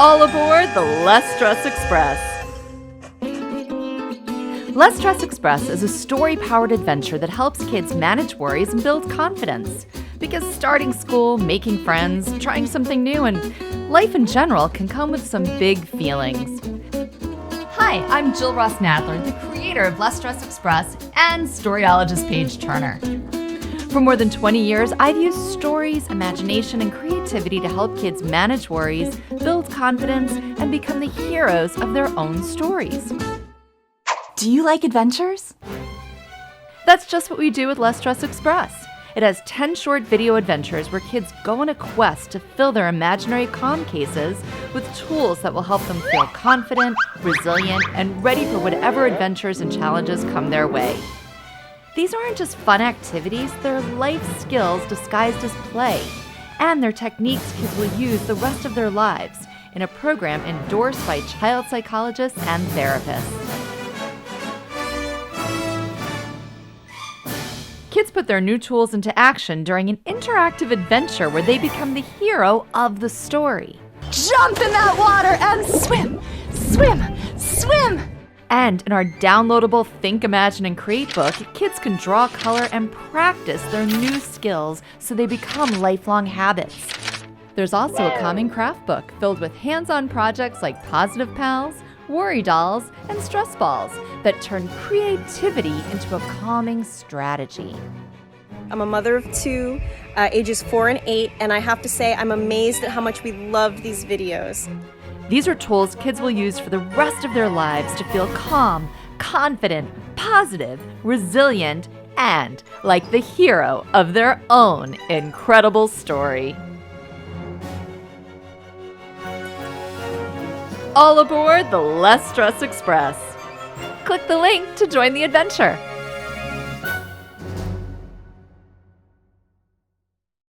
All aboard the Less Stress Express. Less Stress Express is a story-powered adventure that helps kids manage worries and build confidence. Because starting school, making friends, trying something new, and life in general can come with some big feelings. Hi, I'm Jill Ross Nadler, the creator of Less Stress Express and storyologist Paige Turner. For more than 20 years, I've used stories, imagination, and creativity to help kids manage worries, build confidence, and become the heroes of their own stories. Do you like adventures? That's just what we do with Less Stress Express. It has 10 short video adventures where kids go on a quest to fill their imaginary calm cases with tools that will help them feel confident, resilient, and ready for whatever adventures and challenges come their way. These aren't just fun activities, they're life skills disguised as play, and they're techniques kids will use the rest of their lives in a program endorsed by child psychologists and therapists. Kids put their new tools into action during an interactive adventure where they become the hero of the story. Jump in that water and swim, swim, swim! And in our downloadable Think, Imagine, and Create book, kids can draw, color, and practice their new skills so they become lifelong habits. There's also a calming craft book filled with hands-on projects like Positive Pals, Worry Dolls, and Stress Balls that turn creativity into a calming strategy. I'm a mother of two, ages 4 and 8, and I have to say I'm amazed at how much we love these videos. These are tools kids will use for the rest of their lives to feel calm, confident, positive, resilient, and like the hero of their own incredible story. All aboard the Less Stress Express. Click the link to join the adventure.